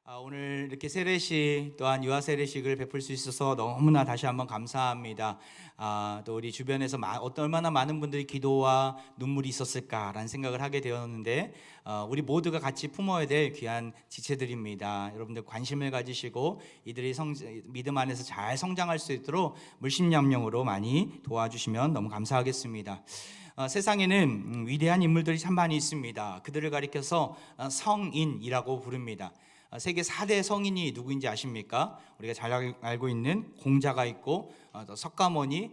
오늘 이렇게 세례식 또한 유아 세례식을 베풀 수 있어서 너무나 다시 한번 감사합니다. 또 우리 주변에서 얼마나 많은 분들이 기도와 눈물이 있었을까라는 생각을 하게 되었는데 우리 모두가 같이 품어야 될 귀한 지체들입니다. 여러분들 관심을 가지시고 이들이 믿음 안에서 잘 성장할 수 있도록 물심양령으로 많이 도와주시면 너무 감사하겠습니다. 세상에는 위대한 인물들이 참 많이 있습니다. 그들을 가리켜서 성인이라고 부릅니다. 세계 4대 성인이 누구인지 아십니까? 우리가 잘 알고 있는 공자가 있고 석가모니,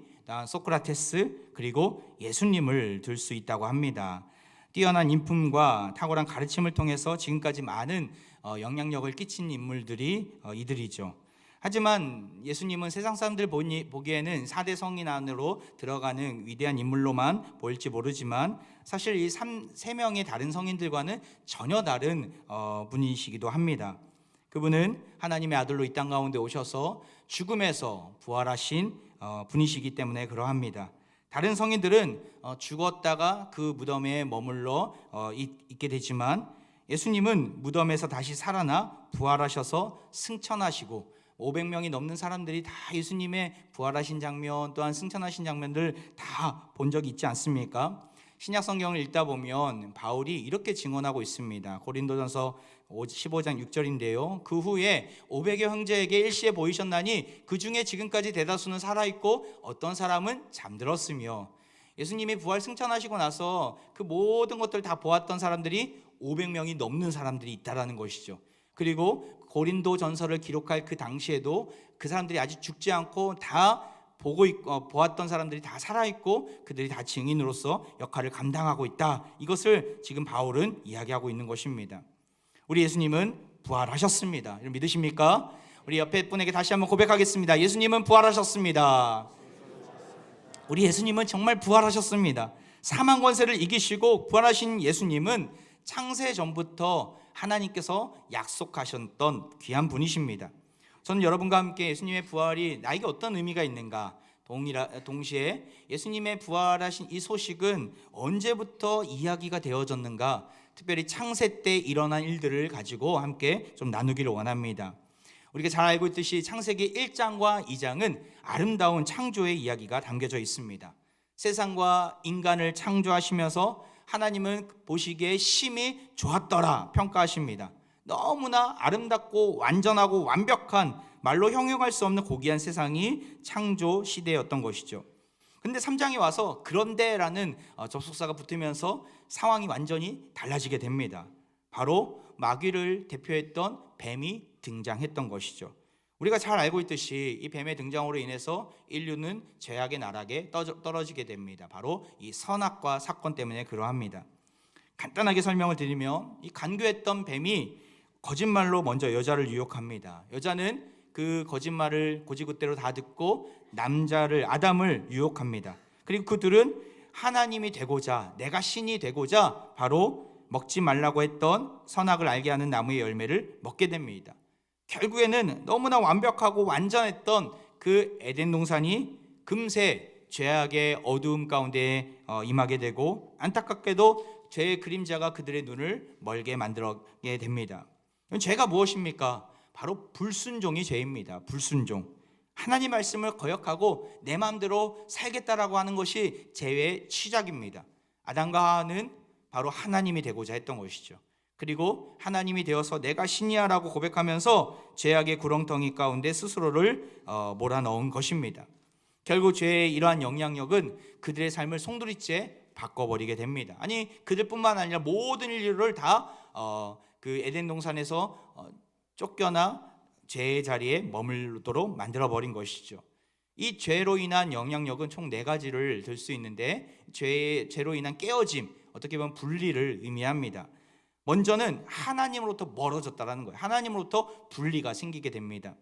소크라테스, 그리고 예수님을 들 수 있다고 합니다. 뛰어난 인품과 탁월한 가르침을 통해서 지금까지 많은 영향력을 끼친 인물들이 이들이죠. 하지만 예수님은 세상 사람들 보기에는 4대 성인 안으로 들어가는 위대한 인물로만 보일지 모르지만 사실 이 3명의 다른 성인들과는 전혀 다른 분이시기도 합니다. 그분은 하나님의 아들로 이 땅 가운데 오셔서 죽음에서 부활하신 분이시기 때문에 그러합니다. 다른 성인들은 죽었다가 그 무덤에 머물러 있게 되지만 예수님은 무덤에서 다시 살아나 부활하셔서 승천하시고 500명이 넘는 사람들이 다 예수님의 부활하신 장면 또한 승천하신 장면들 다 본 적이 있지 않습니까? 신약 성경을 읽다 보면 바울이 이렇게 증언하고 있습니다. 고린도전서 15장 6절인데요. 그 후에 500여 형제에게 일시에 보이셨나니 그 중에 지금까지 대다수는 살아있고 어떤 사람은 잠들었으며, 예수님이 부활 승천하시고 나서 그 모든 것들 다 보았던 사람들이 500명이 넘는 사람들이 있다라는 것이죠. 그리고 고린도 전서를 기록할 그 당시에도 그 사람들이 아직 죽지 않고 다 보았던 사람들이 다 살아있고 그들이 다 증인으로서 역할을 감당하고 있다. 이것을 지금 바울은 이야기하고 있는 것입니다. 우리 예수님은 부활하셨습니다. 여러분 믿으십니까? 우리 옆에 분에게 다시 한번 고백하겠습니다. 예수님은 부활하셨습니다. 우리 예수님은 정말 부활하셨습니다. 사망 권세를 이기시고 부활하신 예수님은 창세 전부터 하나님께서 약속하셨던 귀한 분이십니다. 저는 여러분과 함께 예수님의 부활이 나에게 어떤 의미가 있는가, 동시에 예수님의 부활하신 이 소식은 언제부터 이야기가 되어졌는가, 특별히 창세 때 일어난 일들을 가지고 함께 좀 나누기를 원합니다. 우리가 잘 알고 있듯이 창세기 1장과 2장은 아름다운 창조의 이야기가 담겨져 있습니다. 세상과 인간을 창조하시면서 하나님은 보시기에 심히 좋았더라 평가하십니다. 너무나 아름답고 완전하고 완벽한, 말로 형용할 수 없는 고귀한 세상이 창조 시대였던 것이죠. 근데 3장에 와서 그런데라는 접속사가 붙으면서 상황이 완전히 달라지게 됩니다. 바로 마귀를 대표했던 뱀이 등장했던 것이죠. 우리가 잘 알고 있듯이 이 뱀의 등장으로 인해서 인류는 죄악의 나락에 떨어지게 됩니다. 바로 이 선악과 사건 때문에 그러합니다. 간단하게 설명을 드리면 이 간교했던 뱀이 거짓말로 먼저 여자를 유혹합니다. 여자는 그 거짓말을 고지굿대로 다 듣고 남자를, 아담을 유혹합니다. 그리고 그들은 하나님이 되고자, 내가 신이 되고자 바로 먹지 말라고 했던 선악을 알게 하는 나무의 열매를 먹게 됩니다. 결국에는 너무나 완벽하고 완전했던 그 에덴 동산이 금세 죄악의 어두움 가운데 임하게 되고, 안타깝게도 죄의 그림자가 그들의 눈을 멀게 만들게 됩니다. 죄가 무엇입니까? 바로 불순종이 죄입니다. 불순종. 하나님 말씀을 거역하고 내 마음대로 살겠다라고 하는 것이 죄의 시작입니다. 아담과 하와는 바로 하나님이 되고자 했던 것이죠. 그리고 하나님이 되어서 내가 신이야라고 고백하면서 죄악의 구렁텅이 가운데 스스로를 몰아넣은 것입니다. 결국 죄의 이러한 영향력은 그들의 삶을 송두리째 바꿔버리게 됩니다. 아니, 그들뿐만 아니라 모든 인류를 다 그 에덴 동산에서 쫓겨나 죄의 자리에 머물도록 만들어버린 것이죠. 이 죄로 인한 영향력은 총 4가지를 들 수 있는데, 죄로 인한 깨어짐, 어떻게 보면 분리를 의미합니다. 먼저는 하나님으로부터 멀어졌다라는 거예요. 하나님으로부터 분리가 생기게 됩니다.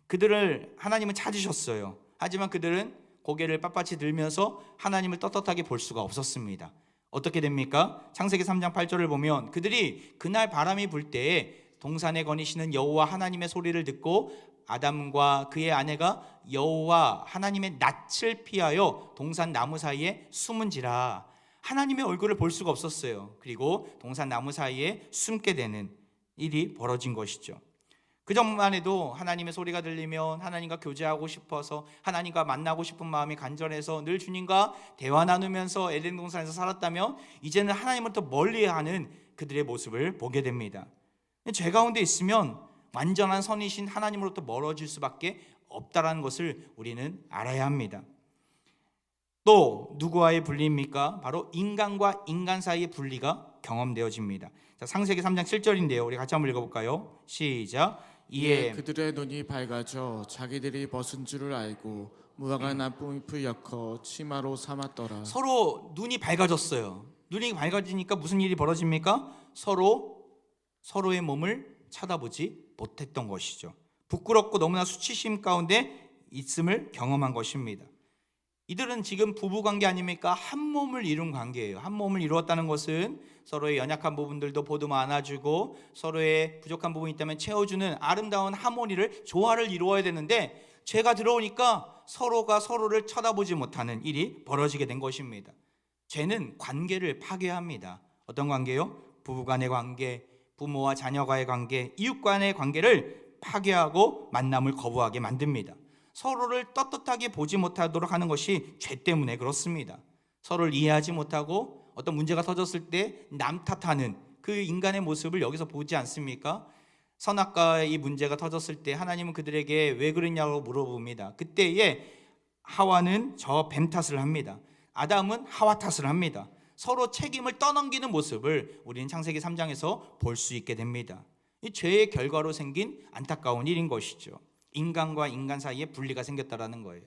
그들을 하나님은 찾으셨어요. 하지만 그들은 고개를 빳빳이 들면서 하나님을 떳떳하게 볼 수가 없었습니다. 어떻게 됩니까? 창세기 3장 8절을 보면 그들이 그날 바람이 불 때에 동산에 거니시는 여호와 하나님의 소리를 듣고 아담과 그의 아내가 여호와 하나님의 낯을 피하여 동산 나무 사이에 숨은지라. 하나님의 얼굴을 볼 수가 없었어요. 그리고 동산 나무 사이에 숨게 되는 일이 벌어진 것이죠. 그전만 해도 하나님의 소리가 들리면 하나님과 교제하고 싶어서, 하나님과 만나고 싶은 마음이 간절해서 늘 주님과 대화 나누면서 에덴 동산에서 살았다면, 이제는 하나님으로부터 멀리하는 그들의 모습을 보게 됩니다. 죄 가운데 있으면 완전한 선이신 하나님으로부터 멀어질 수밖에 없다라는 것을 우리는 알아야 합니다. 또 누구와의 분리입니까? 바로 인간과 인간 사이의 분리가 경험되어집니다. 자, 창세기 3장 7절인데요. 우리 같이 한번 읽어볼까요? 시작. 이에 그들의 눈이 밝아져 자기들이 벗은 줄을 알고 무화과 나무잎을 엮어 치마로 삼았더라. 서로 눈이 밝아졌어요. 눈이 밝아지니까 무슨 일이 벌어집니까? 서로의 몸을 쳐다보지 못했던 것이죠. 부끄럽고 너무나 수치심 가운데 있음을 경험한 것입니다. 이들은 지금 부부관계 아닙니까? 한 몸을 이룬 관계예요. 한 몸을 이루었다는 것은 서로의 연약한 부분들도 보듬어 안아주고 서로의 부족한 부분이 있다면 채워주는 아름다운 하모니를, 조화를 이루어야 되는데, 죄가 들어오니까 서로가 서로를 쳐다보지 못하는 일이 벌어지게 된 것입니다. 죄는 관계를 파괴합니다. 어떤 관계요? 부부간의 관계, 부모와 자녀과의 관계, 이웃간의 관계를 파괴하고 만남을 거부하게 만듭니다. 서로를 떳떳하게 보지 못하도록 하는 것이 죄 때문에 그렇습니다. 서로를 이해하지 못하고 어떤 문제가 터졌을 때 남 탓하는 그 인간의 모습을 여기서 보지 않습니까? 선악과의 이 문제가 터졌을 때 하나님은 그들에게 왜 그랬냐고 물어봅니다. 그때에 하와는 저 뱀 탓을 합니다. 아담은 하와 탓을 합니다. 서로 책임을 떠넘기는 모습을 우리는 창세기 3장에서 볼 수 있게 됩니다. 이 죄의 결과로 생긴 안타까운 일인 것이죠. 인간과 인간 사이에 분리가 생겼다라는 거예요.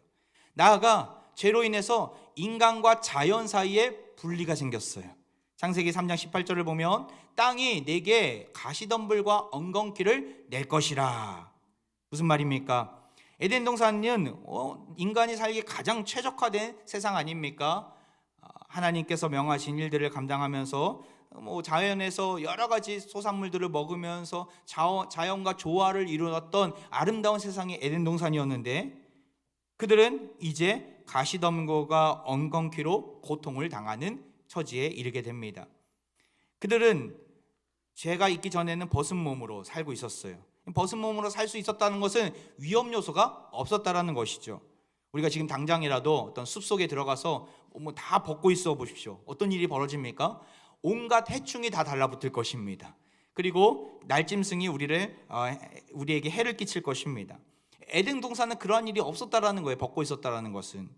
나아가 죄로 인해서 인간과 자연 사이에 분리가 생겼어요. 창세기 3장 18절을 보면 땅이 내게 가시덤불과 엉겅퀴를 낼 것이라. 무슨 말입니까? 에덴 동산은 인간이 살기 가장 최적화된 세상 아닙니까? 하나님께서 명하신 일들을 감당하면서 자연에서 여러 가지 소산물들을 먹으면서 자연과 조화를 이루었던 아름다운 세상이 에덴 동산이었는데, 그들은 이제 가시덤불과 엉겅퀴로 고통을 당하는 처지에 이르게 됩니다. 그들은 죄가 있기 전에는 벗은 몸으로 살고 있었어요. 벗은 몸으로 살 수 있었다는 것은 위험 요소가 없었다라는 것이죠. 우리가 지금 당장이라도 어떤 숲속에 들어가서 다 벗고 있어 보십시오. 어떤 일이 벌어집니까? 온갖 해충이 다 달라붙을 것입니다. 그리고 날짐승이 우리에게 해를 끼칠 것입니다. 에덴 동산은 그러한 일이 없었다라는 거예요. 벗고 있었다라는 것은.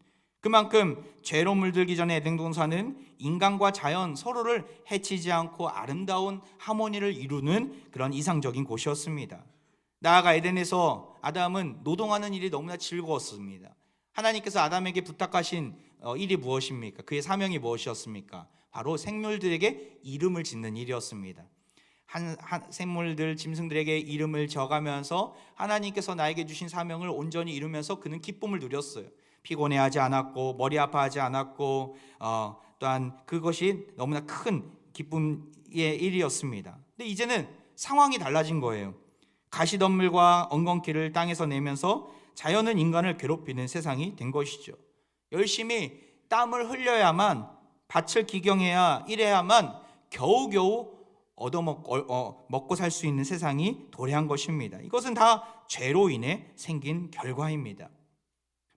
그만큼 죄로 물들기 전에 에덴 동산은 인간과 자연 서로를 해치지 않고 아름다운 하모니를 이루는 그런 이상적인 곳이었습니다. 나아가 에덴에서 아담은 노동하는 일이 너무나 즐거웠습니다. 하나님께서 아담에게 부탁하신 일이 무엇입니까? 그의 사명이 무엇이었습니까? 바로 생물들에게 이름을 짓는 일이었습니다. 생물들, 짐승들에게 이름을 적으면서 하나님께서 나에게 주신 사명을 온전히 이루면서 그는 기쁨을 누렸어요. 피곤해하지 않았고 머리 아파하지 않았고 또한 그것이 너무나 큰 기쁨의 일이었습니다. 근데 이제는 상황이 달라진 거예요. 가시덤불과 엉겅퀴를 땅에서 내면서 자연은 인간을 괴롭히는 세상이 된 것이죠. 열심히 땀을 흘려야만, 밭을 기경해야, 일해야만 겨우겨우 먹고 살 수 있는 세상이 도래한 것입니다. 이것은 다 죄로 인해 생긴 결과입니다.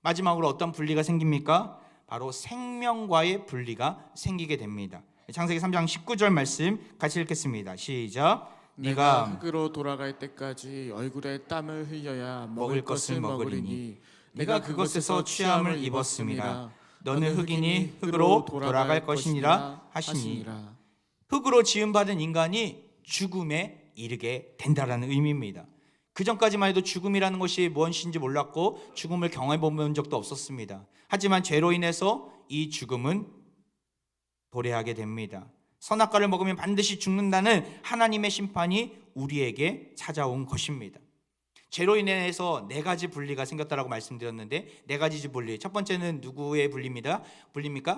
마지막으로 어떤 분리가 생깁니까? 바로 생명과의 분리가 생기게 됩니다. 창세기 3장 19절 말씀 같이 읽겠습니다. 시작. 내가 흙으로 돌아갈 때까지 얼굴에 땀을 흘려야 먹을 것을 먹으리니 내가 그것에서 취함을 입었음이라. 너는 흙이니 흙으로 돌아갈 것이니라 하시니라. 흙으로 지음받은 인간이 죽음에 이르게 된다라는 의미입니다. 그 전까지만 해도 죽음이라는 것이 무엇인지 몰랐고 죽음을 경험해 본 적도 없었습니다. 하지만 죄로 인해서 이 죽음은 도래하게 됩니다. 선악과를 먹으면 반드시 죽는다는 하나님의 심판이 우리에게 찾아온 것입니다. 죄로 인해서 네 가지 분리가 생겼다라고 말씀드렸는데, 네 가지 분리. 첫 번째는 누구의 분리입니까?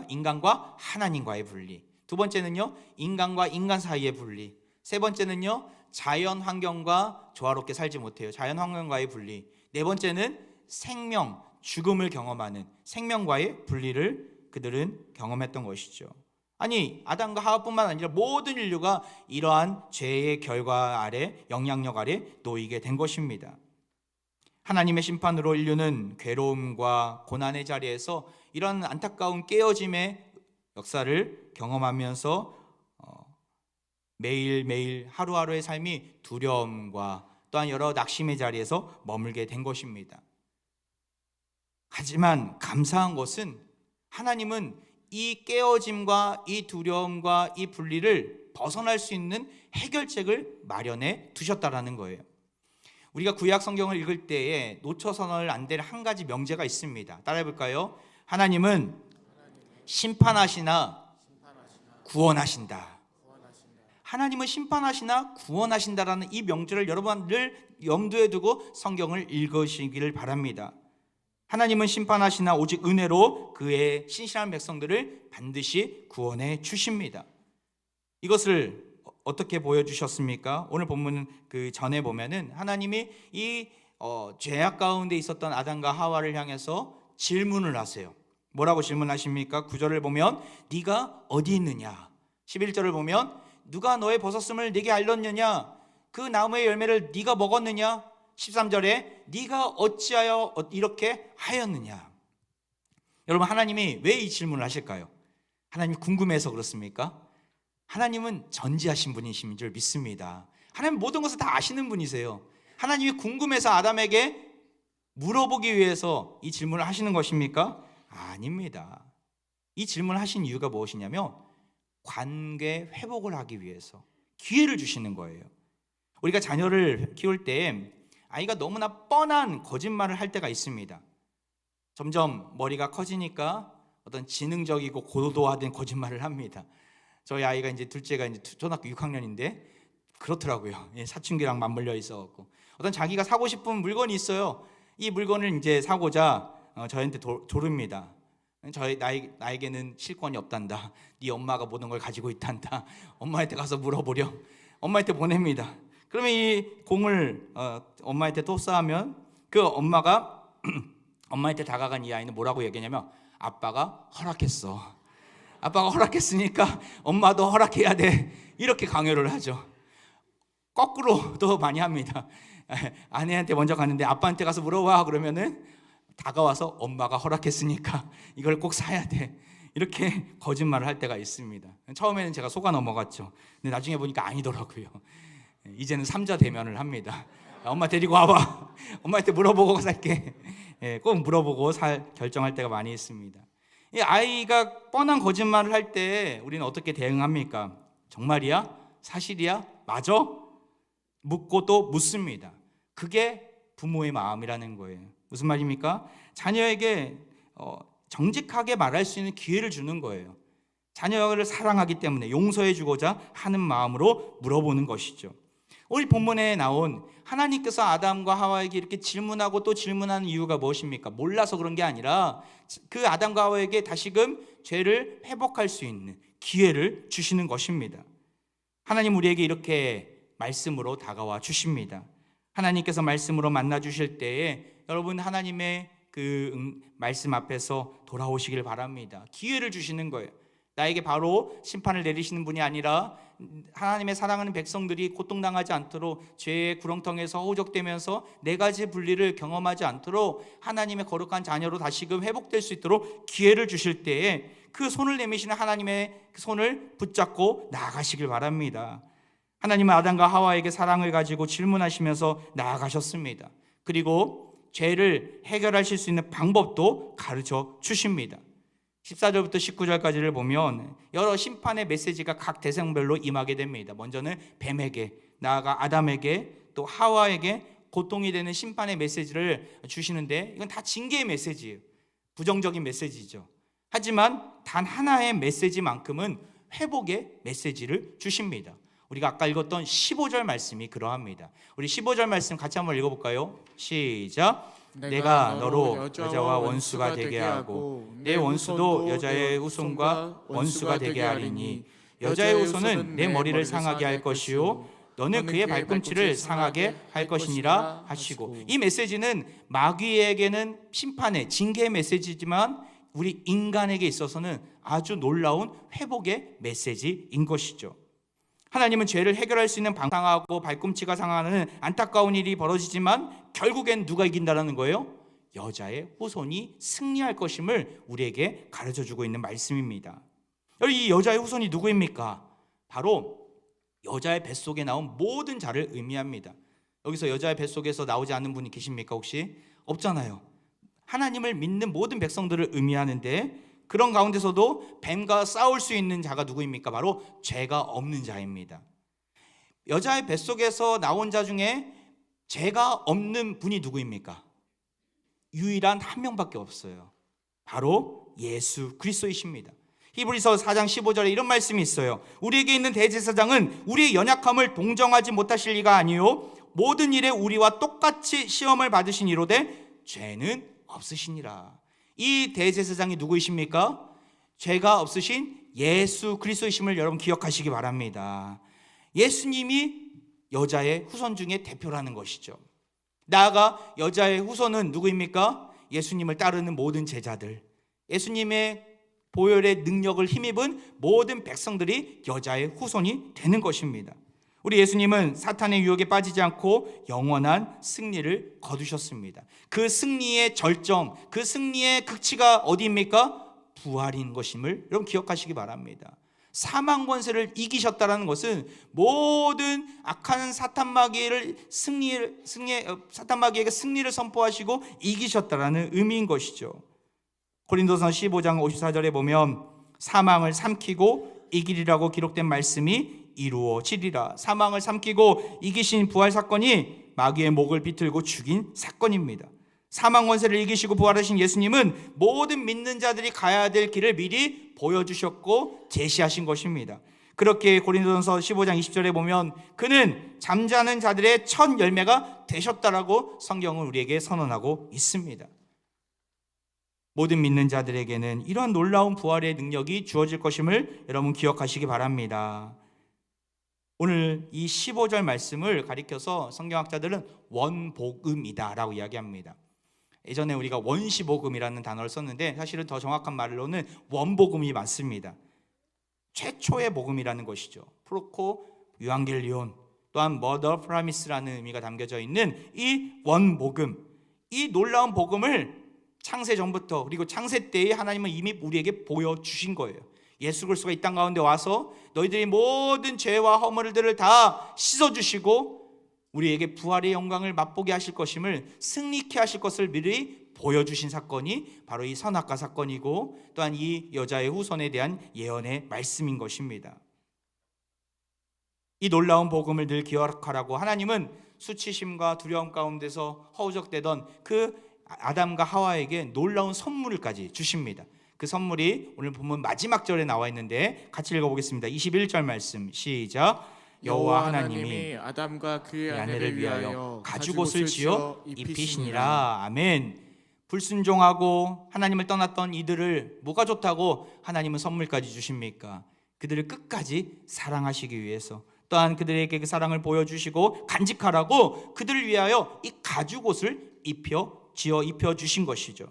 인간과 하나님과의 분리. 두 번째는요, 인간과 인간 사이의 분리. 세 번째는요, 자연 환경과 조화롭게 살지 못해요. 자연 환경과의 분리. 네 번째는 생명, 죽음을 경험하는 생명과의 분리를 그들은 경험했던 것이죠. 아니, 아담과 하와뿐만 아니라 모든 인류가 이러한 죄의 결과 아래, 영향력 아래 놓이게 된 것입니다. 하나님의 심판으로 인류는 괴로움과 고난의 자리에서 이런 안타까운 깨어짐의 역사를 경험하면서 매일매일 하루하루의 삶이 두려움과 또한 여러 낙심의 자리에서 머물게 된 것입니다. 하지만 감사한 것은 하나님은 이 깨어짐과 이 두려움과 이 분리를 벗어날 수 있는 해결책을 마련해 두셨다라는 거예요. 우리가 구약 성경을 읽을 때에 놓쳐서는 안 될 한 가지 명제가 있습니다. 따라해 볼까요? 하나님은 심판하시나 구원하신다. 하나님은 심판하시나 구원하신다라는 이 명제를 여러분들 염두에 두고 성경을 읽으시기를 바랍니다. 하나님은 심판하시나 오직 은혜로 그의 신실한 백성들을 반드시 구원해 주십니다. 이것을 어떻게 보여주셨습니까? 오늘 본문 그 전에 보면은 하나님이 이 죄악 가운데 있었던 아담과 하와를 향해서 질문을 하세요. 뭐라고 질문하십니까? 9절을 보면 네가 어디 있느냐? 11절을 보면 누가 너의 벗었음을 네게 알렸느냐? 그 나무의 열매를 네가 먹었느냐? 13절에 네가 어찌하여 이렇게 하였느냐? 여러분, 하나님이 왜 이 질문을 하실까요? 하나님이 궁금해서 그렇습니까? 하나님은 전지하신 분이신 줄 믿습니다. 하나님 모든 것을 다 아시는 분이세요. 하나님이 궁금해서 아담에게 물어보기 위해서 이 질문을 하시는 것입니까? 아닙니다. 이 질문을 하신 이유가 무엇이냐면 관계 회복을 하기 위해서 기회를 주시는 거예요. 우리가 자녀를 키울 때 아이가 너무나 뻔한 거짓말을 할 때가 있습니다. 점점 머리가 커지니까 어떤 지능적이고 고도화된 거짓말을 합니다. 저희 아이가 이제 둘째가 이제 초등학교 6학년인데 그렇더라고요. 사춘기랑 맞물려 있어갖고 어떤 자기가 사고 싶은 물건이 있어요. 이 물건을 이제 사고자 저희한테 조릅니다. 나에게는 실권이 없단다. 네 엄마가 모든 걸 가지고 있단다. 엄마한테 가서 물어보려. 엄마한테 보냅니다. 그러면 이 공을 엄마한테 토스하면 그 엄마가 엄마한테 다가간 이 아이는 뭐라고 얘기하냐면 아빠가 허락했어. 아빠가 허락했으니까 엄마도 허락해야 돼. 이렇게 강요를 하죠. 거꾸로도 많이 합니다. 아내한테 먼저 가는데 아빠한테 가서 물어봐 그러면은 다가와서 엄마가 허락했으니까 이걸 꼭 사야 돼. 이렇게 거짓말을 할 때가 있습니다. 처음에는 제가 속아 넘어갔죠. 근데 나중에 보니까 아니더라고요. 이제는 삼자 대면을 합니다. 엄마 데리고 와봐. 엄마한테 물어보고 살게. 꼭 물어보고 결정할 때가 많이 있습니다. 이 아이가 뻔한 거짓말을 할 때 우리는 어떻게 대응합니까? 정말이야? 사실이야? 맞아? 묻고 또 묻습니다. 그게 부모의 마음이라는 거예요. 무슨 말입니까? 자녀에게 정직하게 말할 수 있는 기회를 주는 거예요. 자녀를 사랑하기 때문에 용서해 주고자 하는 마음으로 물어보는 것이죠. 오늘 본문에 나온 하나님께서 아담과 하와에게 이렇게 질문하고 또 질문하는 이유가 무엇입니까? 몰라서 그런 게 아니라 그 아담과 하와에게 다시금 죄를 회복할 수 있는 기회를 주시는 것입니다. 하나님 우리에게 이렇게 말씀으로 다가와 주십니다. 하나님께서 말씀으로 만나 주실 때에 여러분 하나님의 그 말씀 앞에서 돌아오시길 바랍니다. 기회를 주시는 거예요. 나에게 바로 심판을 내리시는 분이 아니라 하나님의 사랑하는 백성들이 고통당하지 않도록 죄의 구렁텅이에서 허우적대면서 네 가지 분리를 경험하지 않도록 하나님의 거룩한 자녀로 다시금 회복될 수 있도록 기회를 주실 때에 그 손을 내미시는 하나님의 손을 붙잡고 나아가시길 바랍니다. 하나님은 아담과 하와에게 사랑을 가지고 질문하시면서 나아가셨습니다. 그리고 죄를 해결하실 수 있는 방법도 가르쳐 주십니다. 14절부터 19절까지를 보면 여러 심판의 메시지가 각 대상별로 임하게 됩니다. 먼저는 뱀에게, 나아가 아담에게, 또 하와에게 고통이 되는 심판의 메시지를 주시는데 이건 다 징계의 메시지예요. 부정적인 메시지죠. 하지만 단 하나의 메시지만큼은 회복의 메시지를 주십니다. 우리가 아까 읽었던 15절 말씀이 그러합니다. 우리 15절 말씀 같이 한번 읽어볼까요? 시작. 내가 너로 여자와 원수가 되게 하고 내 원수도 여자의 후손과 원수가 되게 하리니 여자의 후손은 내 머리를 상하게 할 것이요 너는 그의 발꿈치를 상하게 할 것이니라 하시고, 이 메시지는 마귀에게는 심판의 징계의 메시지지만 우리 인간에게 있어서는 아주 놀라운 회복의 메시지인 것이죠. 하나님은 죄를 해결할 수 있는 방황하고 발꿈치가 상하는 안타까운 일이 벌어지지만 결국엔 누가 이긴다는 거예요? 여자의 후손이 승리할 것임을 우리에게 가르쳐주고 있는 말씀입니다. 이 여자의 후손이 누구입니까? 바로 여자의 뱃속에 나온 모든 자를 의미합니다. 여기서 여자의 뱃속에서 나오지 않는 분이 계십니까 혹시? 없잖아요. 하나님을 믿는 모든 백성들을 의미하는데, 그런 가운데서도 뱀과 싸울 수 있는 자가 누구입니까? 바로 죄가 없는 자입니다. 여자의 뱃속에서 나온 자 중에 죄가 없는 분이 누구입니까? 유일한 한 명밖에 없어요. 바로 예수 그리스도이십니다. 히브리서 4장 15절에 이런 말씀이 있어요. 우리에게 있는 대제사장은 우리의 연약함을 동정하지 못하실 리가 아니요 모든 일에 우리와 똑같이 시험을 받으신 이로되 죄는 없으시니라. 이 대제사장이 누구이십니까? 죄가 없으신 예수 그리스도이심을 여러분 기억하시기 바랍니다. 예수님이 여자의 후손 중에 대표라는 것이죠. 나아가 여자의 후손은 누구입니까? 예수님을 따르는 모든 제자들, 예수님의 보혈의 능력을 힘입은 모든 백성들이 여자의 후손이 되는 것입니다. 우리 예수님은 사탄의 유혹에 빠지지 않고 영원한 승리를 거두셨습니다. 그 승리의 절정, 그 승리의 극치가 어디입니까? 부활인 것임을 여러분 기억하시기 바랍니다. 사망 권세를 이기셨다는 것은 모든 악한 사탄 마귀에게 승리를 선포하시고 이기셨다는 의미인 것이죠. 고린도서 15장 54절에 보면 사망을 삼키고 이기리라고 기록된 말씀이 이루어지리라. 사망을 삼키고 이기신 부활 사건이 마귀의 목을 비틀고 죽인 사건입니다. 사망 권세를 이기시고 부활하신 예수님은 모든 믿는 자들이 가야 될 길을 미리 보여주셨고 제시하신 것입니다. 그렇게 고린도전서 15장 20절에 보면 그는 잠자는 자들의 첫 열매가 되셨다라고 성경은 우리에게 선언하고 있습니다. 모든 믿는 자들에게는 이런 놀라운 부활의 능력이 주어질 것임을 여러분 기억하시기 바랍니다. 오늘 이 15절 말씀을 가리켜서 성경학자들은 원복음이다라고 이야기합니다. 예전에 우리가 원시복음이라는 단어를 썼는데 사실은 더 정확한 말로는 원복음이 맞습니다. 최초의 복음이라는 것이죠. 프로코 유앙겔리온, 또한 머더 프라미스라는 의미가 담겨져 있는 이 원복음, 이 놀라운 복음을 창세 전부터 그리고 창세 때에 하나님은 이미 우리에게 보여주신 거예요. 예수 그리스도가 이 땅 가운데 와서 너희들이 모든 죄와 허물들을 다 씻어주시고 우리에게 부활의 영광을 맛보게 하실 것임을, 승리케 하실 것을 미리 보여주신 사건이 바로 이 선악과 사건이고 또한 이 여자의 후손에 대한 예언의 말씀인 것입니다. 이 놀라운 복음을 늘 기억하라고 하나님은 수치심과 두려움 가운데서 허우적대던 그 아담과 하와에게 놀라운 선물까지 주십니다. 그 선물이 오늘 본문 마지막 절에 나와 있는데 같이 읽어보겠습니다. 21절 말씀 시작. 여호와 하나님이 아담과 그의 아내를 위하여 가죽옷을 지어 입히시니라. 아멘. 불순종하고 하나님을 떠났던 이들을 뭐가 좋다고 하나님은 선물까지 주십니까? 그들을 끝까지 사랑하시기 위해서, 또한 그들에게 그 사랑을 보여주시고 간직하라고 그들을 위하여 이 가죽옷을 지어 입혀주신 것이죠.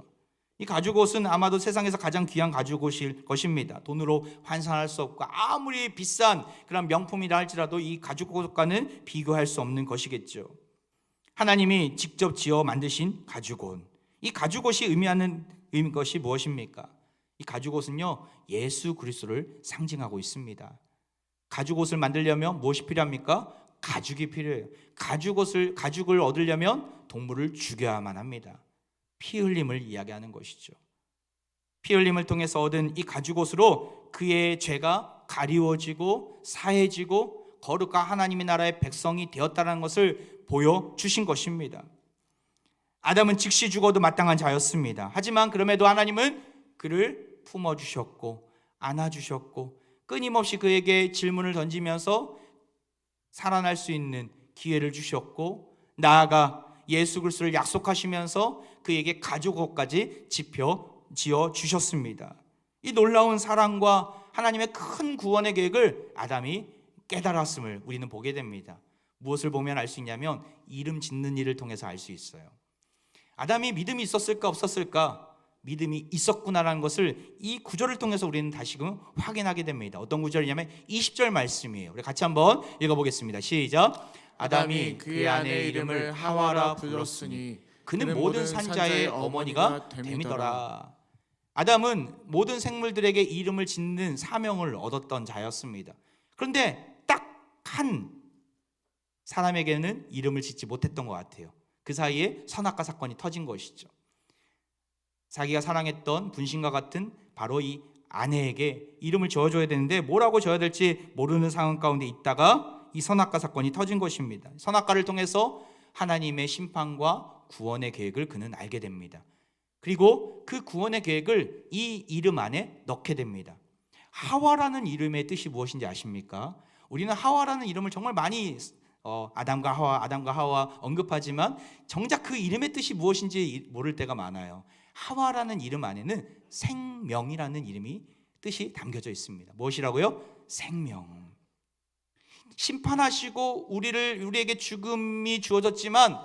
이 가죽옷은 아마도 세상에서 가장 귀한 가죽옷일 것입니다. 돈으로 환산할 수 없고 아무리 비싼 그런 명품이라 할지라도 이 가죽옷과는 비교할 수 없는 것이겠죠. 하나님이 직접 지어 만드신 가죽옷, 이 가죽옷이 의미하는 것이 무엇입니까? 이 가죽옷은요 예수 그리스도를 상징하고 있습니다. 가죽옷을 만들려면 무엇이 필요합니까? 가죽이 필요해요. 가죽을 얻으려면 동물을 죽여야만 합니다. 피 흘림을 이야기하는 것이죠. 피 흘림을 통해서 얻은 이 가죽옷으로 그의 죄가 가리워지고 사해지고 거룩한 하나님의 나라의 백성이 되었다는 것을 보여주신 것입니다. 아담은 즉시 죽어도 마땅한 자였습니다. 하지만 그럼에도 하나님은 그를 품어주셨고 안아주셨고 끊임없이 그에게 질문을 던지면서 살아날 수 있는 기회를 주셨고, 나아가 예수 그리스도를 약속하시면서 그에게 가죽옷까지 지어 주셨습니다. 이 놀라운 사랑과 하나님의 큰 구원의 계획을 아담이 깨달았음을 우리는 보게 됩니다. 무엇을 보면 알 수 있냐면 이름 짓는 일을 통해서 알 수 있어요. 아담이 믿음이 있었을까 없었을까? 믿음이 있었구나라는 것을 이 구절을 통해서 우리는 다시금 확인하게 됩니다. 어떤 구절이냐면 20절 말씀이에요. 우리 같이 한번 읽어보겠습니다. 시작. 아담이 그의 아내의 이름을 하와라 불렀으니 그는 모든 산자의 어머니가 됨이더라. 아담은 모든 생물들에게 이름을 짓는 사명을 얻었던 자였습니다. 그런데 딱 한 사람에게는 이름을 짓지 못했던 것 같아요. 그 사이에 선악과 사건이 터진 것이죠. 자기가 사랑했던 분신과 같은 바로 이 아내에게 이름을 지어줘야 되는데 뭐라고 지어야 될지 모르는 상황 가운데 있다가 이 선악과 사건이 터진 것입니다. 선악과를 통해서 하나님의 심판과 구원의 계획을 그는 알게 됩니다. 그리고 그 구원의 계획을 이 이름 안에 넣게 됩니다. 하와라는 이름의 뜻이 무엇인지 아십니까? 우리는 하와라는 이름을 정말 많이 아담과 하와 언급하지만 정작 그 이름의 뜻이 무엇인지 모를 때가 많아요. 하와라는 이름 안에는 생명이라는 이름이 뜻이 담겨져 있습니다. 무엇이라고요? 생명. 심판하시고 우리에게 죽음이 주어졌지만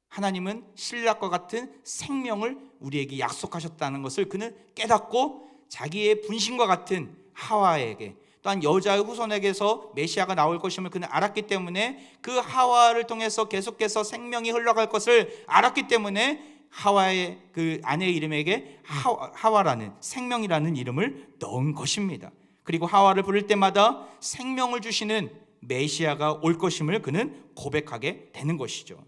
하나님은 신락과 같은 생명을 우리에게 약속하셨다는 것을 그는 깨닫고 자기의 분신과 같은 하와에게 또한 여자의 후손에게서 메시아가 나올 것임을 그는 알았기 때문에 그 하와를 통해서 계속해서 생명이 흘러갈 것을 알았기 때문에 하와의 그 아내의 이름에게 하와라는 생명이라는 이름을 넣은 것입니다. 그리고 하와를 부를 때마다 생명을 주시는 메시아가 올 것임을 그는 고백하게 되는 것이죠.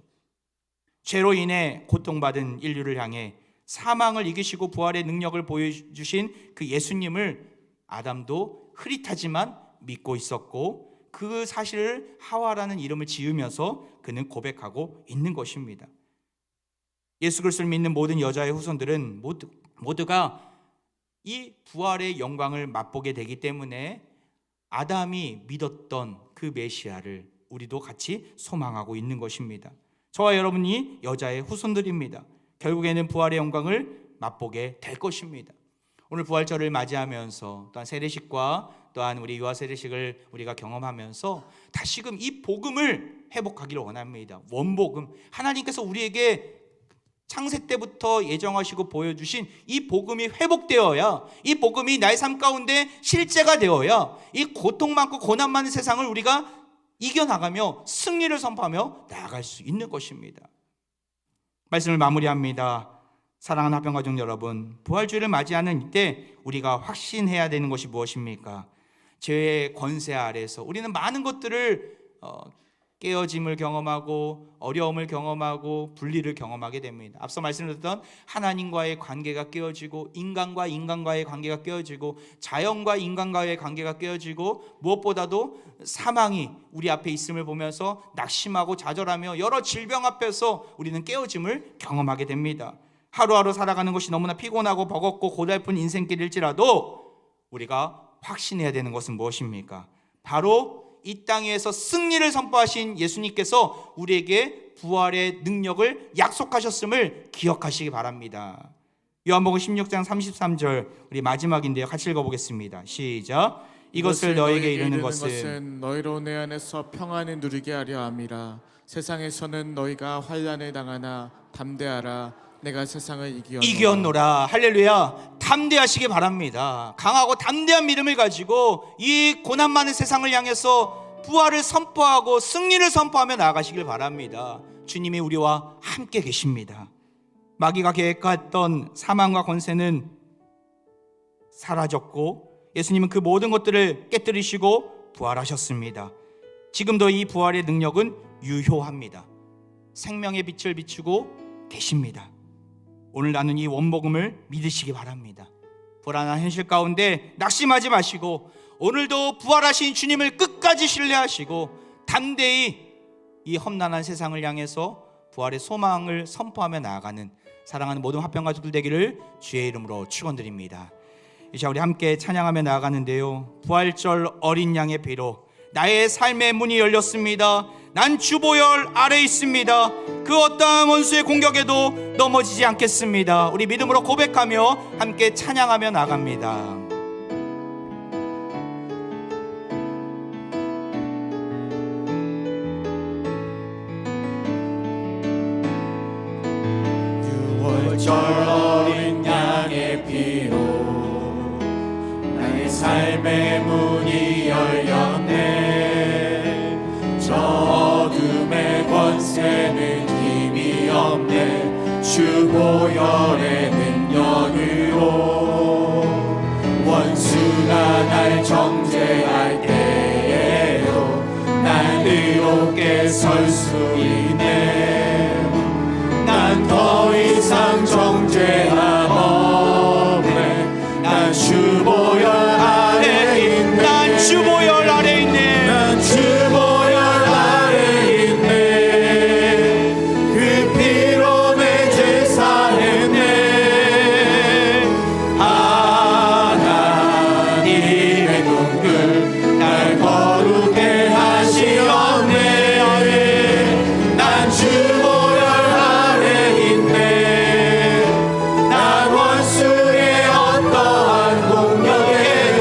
죄로 인해 고통받은 인류를 향해 사망을 이기시고 부활의 능력을 보여주신 그 예수님을 아담도 흐릿하지만 믿고 있었고 그 사실을 하와라는 이름을 지으면서 그는 고백하고 있는 것입니다. 예수 그리스도를 믿는 모든 여자의 후손들은 모두가 이 부활의 영광을 맛보게 되기 때문에 아담이 믿었던 그 메시아를 우리도 같이 소망하고 있는 것입니다. 저와 여러분이 여자의 후손들입니다. 결국에는 부활의 영광을 맛보게 될 것입니다. 오늘 부활절을 맞이하면서 또한 세례식과 또한 우리 유아 세례식을 우리가 경험하면서 다시금 이 복음을 회복하기를 원합니다. 원복음, 하나님께서 우리에게 창세 때부터 예정하시고 보여주신 이 복음이 회복되어야, 이 복음이 나의 삶 가운데 실제가 되어야 이 고통 많고 고난 많은 세상을 우리가 이겨나가며 승리를 선포하며 나아갈 수 있는 것입니다. 말씀을 마무리합니다. 사랑하는 화평가족 여러분, 부활주일을 맞이하는 이때 우리가 확신해야 되는 것이 무엇입니까? 죄의 권세 아래서 우리는 많은 것들을 깨어짐을 경험하고 어려움을 경험하고 분리를 경험하게 됩니다. 앞서 말씀드렸던 하나님과의 관계가 깨어지고 인간과 인간과의 관계가 깨어지고 자연과 인간과의 관계가 깨어지고 무엇보다도 사망이 우리 앞에 있음을 보면서 낙심하고 좌절하며 여러 질병 앞에서 우리는 깨어짐을 경험하게 됩니다. 하루하루 살아가는 것이 너무나 피곤하고 버겁고 고달픈 인생길일지라도 우리가 확신해야 되는 것은 무엇입니까? 바로 이 땅에서 승리를 선포하신 예수님께서 우리에게 부활의 능력을 약속하셨음을 기억하시기 바랍니다. 요한복음 16장 33절 우리 마지막인데요. 같이 읽어보겠습니다. 시작. 이것을 너에게 이르는 것은 너희로 내 안에서 평안을 누리게 하려 함이라. 세상에서는 너희가 환난을 당하나 담대하라. 내가 세상을 이겼노라. 할렐루야. 담대하시기 바랍니다. 강하고 담대한 믿음을 가지고 이 고난 많은 세상을 향해서 부활을 선포하고 승리를 선포하며 나아가시길 바랍니다. 주님이 우리와 함께 계십니다. 마귀가 계획했던 사망과 권세는 사라졌고 예수님은 그 모든 것들을 깨뜨리시고 부활하셨습니다. 지금도 이 부활의 능력은 유효합니다. 생명의 빛을 비추고 계십니다. 오늘 나눈 이 원복음을 믿으시기 바랍니다. 불안한 현실 가운데 낙심하지 마시고 오늘도 부활하신 주님을 끝까지 신뢰하시고 담대히 이 험난한 세상을 향해서 부활의 소망을 선포하며 나아가는 사랑하는 모든 화평가족들 되기를 주의 이름으로 축원드립니다. 이제 우리 함께 찬양하며 나아가는데요. 부활절 어린 양의 피로 나의 삶의 문이 열렸습니다. 난 주보혈 아래 있습니다. 그 어떠한 원수의 공격에도 넘어지지 않겠습니다. 우리 믿음으로 고백하며 함께 찬양하며 나갑니다. 유월절 어린 양 양의 피로 나의 삶의 문이 열렸네. 저 어둠의 권세는 힘이 없네. 주 보혈의 능력으로 원수가 날 정죄할 때에도 난 의롭게 설 수 있네. 난 더 이상 정죄함 없네. 난 주 보혈 아래 있네. 난 주 보혈 아래 있네. 난 주 보혈 아래 있네. 그 피로 내 죄 사했네. 하나님의 눈길 날 거룩해 하시었네. 난 주 보혈 아래 있네. 난 원수의 어떠한 공격에도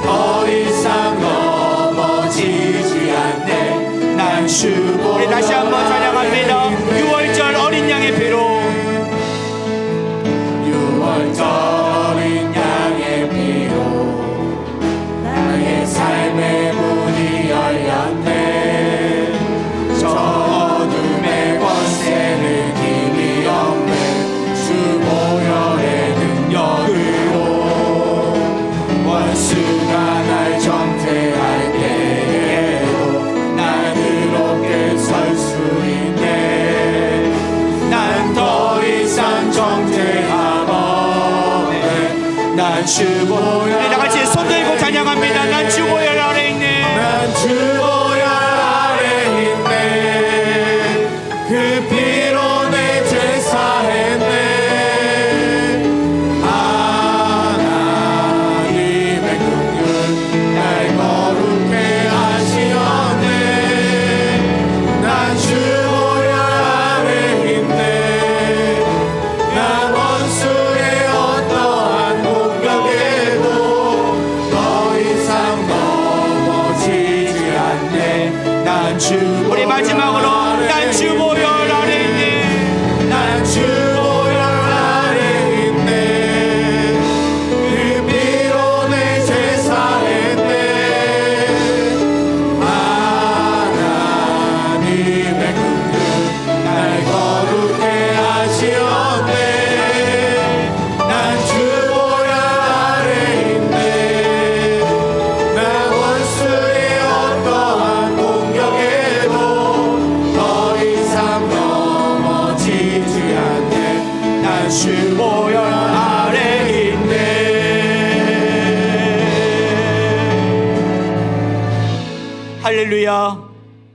더 이상 넘어지지 않네. 난 주 보혈 우리 다시 한번 찬양합니다. 6월절 어린 양의 피로, 6월절 어린 양의 피로 나의 삶의 문이 열렸네. 저 어둠의 권세는 힘이 없네. 주 보혈의 능력으로 원수가 날 정죄할 때에도 난 의롭게 설 수 있네. 난 더 이상 정죄함 없네. 난 주 보혈 우리 다 같이 손 들고 찬양합니다. 난 주 보혈 아래 있네. 난 주 보혈 아래 있네. 그 피로 내 죄 사했네. 하나님의 긍휼 날 거룩해 하시었네. 난 주 보혈 아래 있네. 난 원수의 어떠한 공격에도 더 이상 넘어지지 않네. 난 주 우리 마지막으로 난 주 보혈 아래 있네. 난 주 보혈 아래 있네. 그 피로 내 죄 사했네. 하나님의 긍휼 날 거룩해 하시었네. 난 주 보혈 아래 있네. 난 원수의 어떠한 공격에도 더 이상 넘어지지 않네. 난 주 보혈 아래 있네. 할렐루야.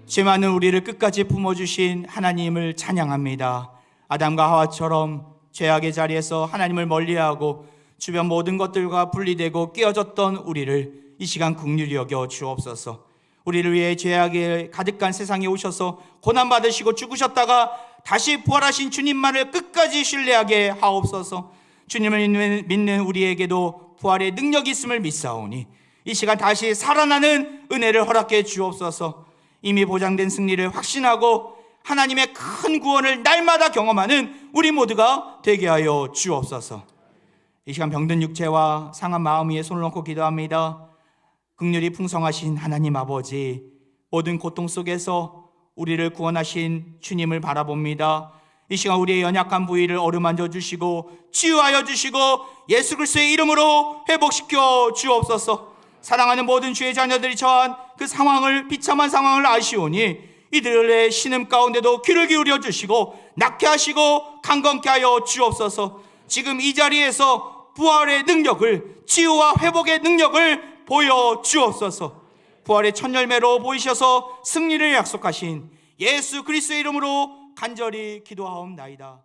죄 많은 우리를 끝까지 품어주신 하나님을 찬양합니다. 아담과 하와처럼 죄악의 자리에서 하나님을 멀리하고 주변 모든 것들과 분리되고 끼어졌던 우리를 이 시간 긍휼히 여겨 주옵소서. 우리를 위해 죄악에 가득한 세상에 오셔서 고난받으시고 죽으셨다가 다시 부활하신 주님만을 끝까지 신뢰하게 하옵소서. 주님을 믿는 우리에게도 부활의 능력이 있음을 믿사오니 이 시간 다시 살아나는 은혜를 허락해 주옵소서. 이미 보장된 승리를 확신하고 하나님의 큰 구원을 날마다 경험하는 우리 모두가 되게 하여 주옵소서. 이 시간 병든 육체와 상한 마음 위에 손을 얹고 기도합니다. 긍휼이 풍성하신 하나님 아버지, 모든 고통 속에서 우리를 구원하신 주님을 바라봅니다. 이 시간 우리의 연약한 부위를 어루만져 주시고 치유하여 주시고 예수 그리스도의 이름으로 회복시켜 주옵소서. 사랑하는 모든 주의 자녀들이 처한 그 상황을, 비참한 상황을 아시오니 이들의 신음 가운데도 귀를 기울여 주시고 낫게 하시고 강건케 하여 주옵소서. 지금 이 자리에서 부활의 능력을, 치유와 회복의 능력을 보여 주옵소서. 부활의 첫 열매로 보이셔서 승리를 약속하신 예수 그리스도의 이름으로 간절히 기도하옵나이다.